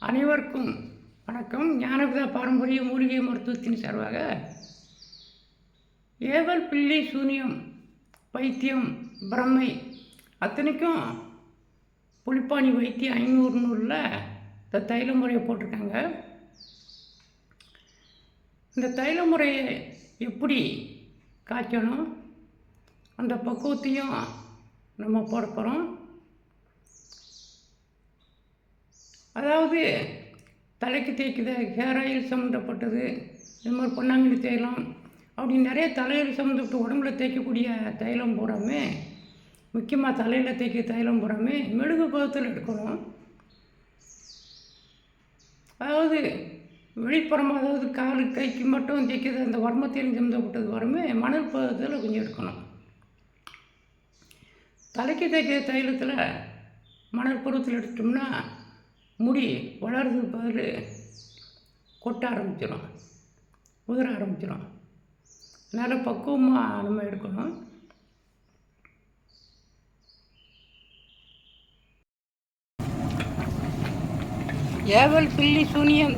அனைவருக்கும் வணக்கம். ஞானபிதா பாரம்பரிய மூலிகை மருத்துவத்தின் சார்பாக ஏவல், பில்லி, சூனியம், பைத்தியம், பிரம்மை அத்தனைக்கும் புலிப்பாணி வைத்தியம் 500 நூலில் இந்த தைல முறையை போட்டிருக்காங்க. இந்த தைல முறையை எப்படி காய்ச்சணும், அந்த பக்குவத்தையும் நம்ம போட போகிறோம். அதாவது தலைக்கு தேய்க்குது, ஹேர் ஆயில் சம்மந்தப்பட்டது, இது மாதிரி பொன்னாங்கண்ணி தைலம் அப்படி நிறைய தலையில் சம்மந்தப்பட்ட உடம்புல தேய்க்கக்கூடிய தைலம் பூராமே, முக்கியமாக தலையில் தேய்க்க தைலம் பூராமே மெழுகு பதத்தில் எடுக்கணும். அதாவது வெளிப்புறமாக, அதாவது காலு கைக்கு மட்டும் தேய்க்கிறது அந்த வர்மத்தையும் சம்மந்தப்பட்டது வரமே மணல் பதத்தில் கொஞ்சம் எடுக்கணும். தலைக்கு தேய்க்கிற தைலத்தில் மணல் பருவத்தில் எடுத்தோம்னா முடி வளர்றதுக்கு பதில் கொட்ட ஆரம்பிச்சிடும், உதிர ஆரம்பிச்சிடும். அதனால் பக்குவமாக நம்ம எடுக்கணும். ஏவல், பில்லி, சூனியம்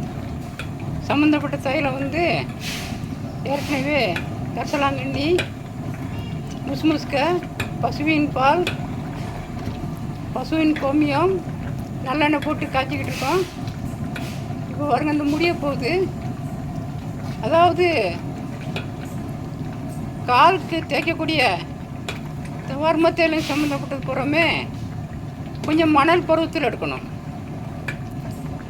சம்மந்தப்பட்ட தைலம் ஏற்கனவே கரிசலாங்கண்ணி, முசுமுசுக்க, பசுவின் பால், பசுவின் கோமியம், நல்லெண்ணெய் போட்டு காய்ச்சிக்கிட்டு இருக்கோம். இப்போ பாருங்க, இந்த முடிய போகுது. அதாவது காலுக்கு தேய்க்கக்கூடிய வர்மத்தையிலும் சம்மந்தப்பட்டது பூராமே கொஞ்சம் மணல் பருவத்தில் எடுக்கணும்.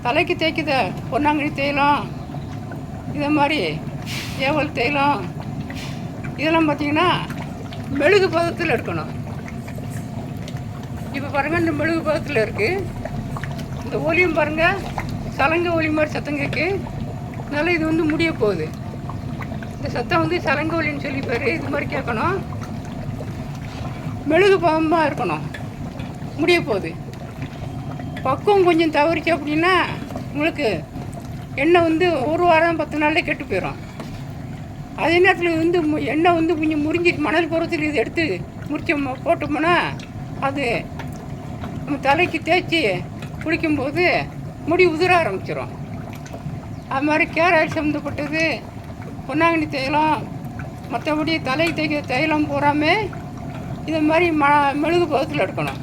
தலைக்கு தேய்க்குத பொன்னாங்கண்ணி தைலம், இதை மாதிரி ஏவல் தைலம், இதெல்லாம் பார்த்திங்கன்னா மெழுகு பதத்தில் எடுக்கணும். இப்போ பாருங்கள், இந்த மெழுகு பதத்தில் இருக்குது. இந்த ஒலியும் பாருங்கள், சலங்கை ஒலி மாதிரி சத்தம் கேட்கு. அதனால் இது முடிய போகுது. இந்த சத்தம் சலங்கை ஒலின்னு சொல்லி பேர். இது மாதிரி கேட்கணும், மெழுகு பதமாக இருக்கணும். முடிய போகுது. பக்குவம் கொஞ்சம் தவறிச்சு அப்படின்னா உங்களுக்கு எண்ணெய் ஒரு வாரம் 10 நாள்லேயே கெட்டு போயிடும். அதே நேரத்தில் எண்ணெய் கொஞ்சம் முறிஞ்சிட்டு மணல் பருவத்தில் இது எடுத்து முறிச்சோம் போட்டோம்னா அது நம்ம தலைக்கு தேய்ச்சி குளிக்கும்போது முடி உதிர ஆரம்பிச்சிடும். அது மாதிரி கேரட் சம்மந்தப்பட்டது, பொன்னாங்கண்ணி தைலம், மற்றபடி தலைக்கு தேய்க்கிற தைலம் பூராமே இதை மாதிரி மெழுகு பதத்தில் எடுக்கணும்.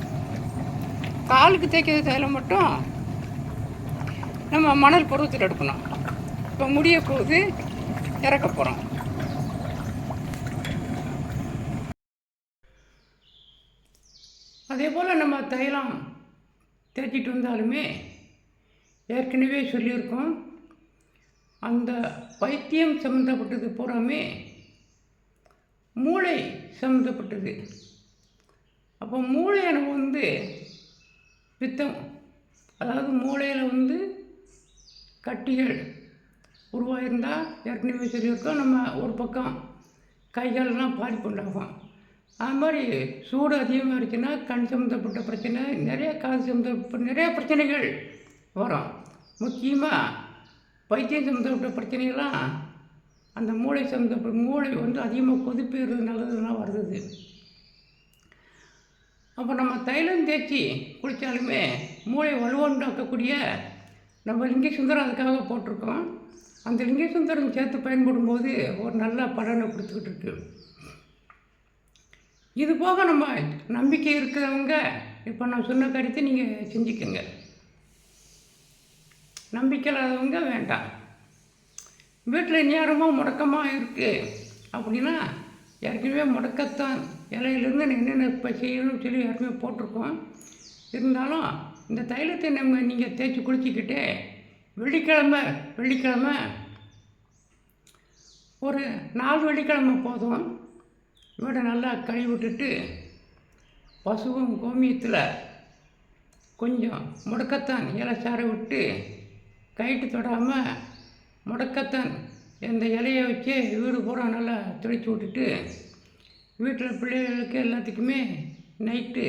காலுக்கு தேய்க்கிற தைலம் மட்டும் நம்ம மணல் பருவத்தில் எடுக்கணும். இப்போ முடிய போகுது, இறக்க போகிறோம். அதே போல் நம்ம தைலம் தேய்ச்சிட்டு வந்தாலுமே ஏற்கனவே சொல்லியிருக்கோம், அந்த பைத்தியம் சம்மந்தப்பட்டது பூராமே மூளை சம்மந்தப்பட்டது. அப்போ மூளையை நம்ம பித்தம், அதாவது மூளையில் கட்டிகள் உருவாயிருந்தால் ஏற்கனவே சொல்லியிருக்கோம், நம்ம ஒரு பக்கம் கைகாலெலாம் பாதிப்புண்டாகும். அது மாதிரி சூடு அதிகமாக இருந்துச்சுன்னா கண் சம்மந்தப்பட்ட பிரச்சனை, நிறைய காது சம்மந்தப்பட்ட நிறைய பிரச்சனைகள் வரும். முக்கியமாக பைத்தியம் சம்மந்தப்பட்ட பிரச்சனைகள்லாம் அந்த மூளை சம்மந்தப்பட்ட மூளை அதிகமாக கொதிப்பேறது நல்லதுலாம் வருது. அப்போ நம்ம தைலம் தேய்ச்சி குளித்தாலுமே மூளை வலுவுண்டாக்கக்கூடிய நம்ம லிங்க சுந்தரம் அதுக்காக போட்டிருக்கோம். அந்த லிங்க சுந்தரம் சேர்த்து பயன்படும் போது ஒரு நல்ல பலனை கொடுத்துக்கிட்டு இருக்கு. இது போக நம்ம நம்பிக்கை இருக்கிறவங்க இப்போ நான் சொன்ன கருத்தை நீங்கள் செஞ்சுக்கோங்க. நம்பிக்கை இல்லாதவங்க வேண்டாம். வீட்டில் நேரமாக முடக்கமாக இருக்குது அப்படின்னா ஏற்கனவே முடக்கத்தான் இலையிலேருந்து என்னென்ன இப்போ செய்யணும்னு சொல்லி ஏற்கனவே போட்டிருக்கோம். இருந்தாலும் இந்த தைலத்தை நீங்கள் தேய்ச்சி குளிச்சிக்கிட்டு வெள்ளிக்கிழமை ஒரு 4 வெள்ளிக்கிழமை போதும் வீடை நல்லா கழுவி விட்டுட்டு பசுவும் கோமியத்தில் கொஞ்சம் முடக்கத்தான் இலைச்சாரை விட்டு கைட்டு தொடாமல் முடக்கத்தான் இந்த இலையை வச்சு வீடு பூரா நல்லா தெளித்து விட்டுட்டு வீட்டில் பிள்ளைகளுக்கு எல்லாத்துக்குமே நைட்டு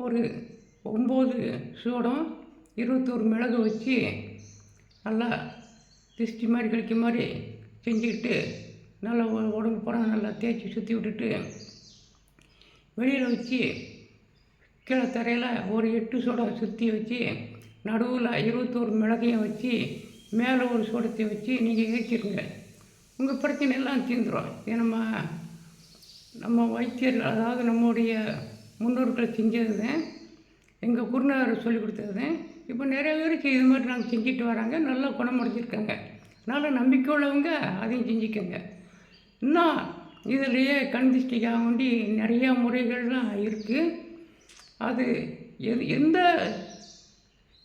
ஒரு 9 சூடம் 21 மிளகு வச்சு நல்லா திஷ்டி மாதிரி கழிக்க மாதிரி செஞ்சுக்கிட்டு நல்லா உடம்பு பூரா நல்லா தேய்ச்சி சுற்றி விட்டுட்டு வெளியில் வச்சு கீழே தரையில் ஒரு 8 சூடம் சுற்றி வச்சு நடுவில் 21 மிளகையும் வச்சு மேலே ஒரு சோடத்தை வச்சு நீங்கள் ஏற்றிடுங்க. உங்கள் பிரச்சனையெல்லாம் தீர்ந்துடும். இது நம்ம வைத்தியர்கள், அதாவது நம்முடைய முன்னோர்கள் செஞ்சது தான், எங்கள் குருநாதர் சொல்லி கொடுத்தது. இப்போ நிறைய பேருக்கு இது மாதிரி நாங்கள் செஞ்சுட்டு வராங்க, நல்லா குணமடைஞ்சிருக்காங்க. அதனால் நம்பிக்கை உள்ளவங்க அதையும் செஞ்சுக்கோங்க. இன்னும் இதிலையே கண் திருஷ்டிக்காக வேண்டி நிறையா முறைகள்லாம் இருக்குது. அது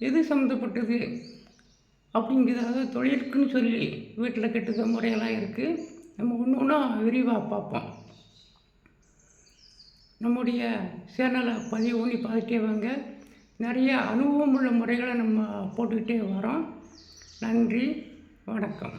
எது சம்மந்தப்பட்டது அப்படிங்கிறத தொழிலுக்குன்னு சொல்லி வீட்டில் கட்டுக்க முறையெல்லாம் இருக்குது. நம்ம ஒன்று ஒன்றா விரிவாக பார்ப்போம். நம்முடைய சேனலை பதிவு பண்ணி பார்த்துட்டே வாங்க. நிறைய அனுபவம் உள்ள முறைகளை நம்ம போட்டுக்கிட்டே வரோம். நன்றி, வணக்கம்.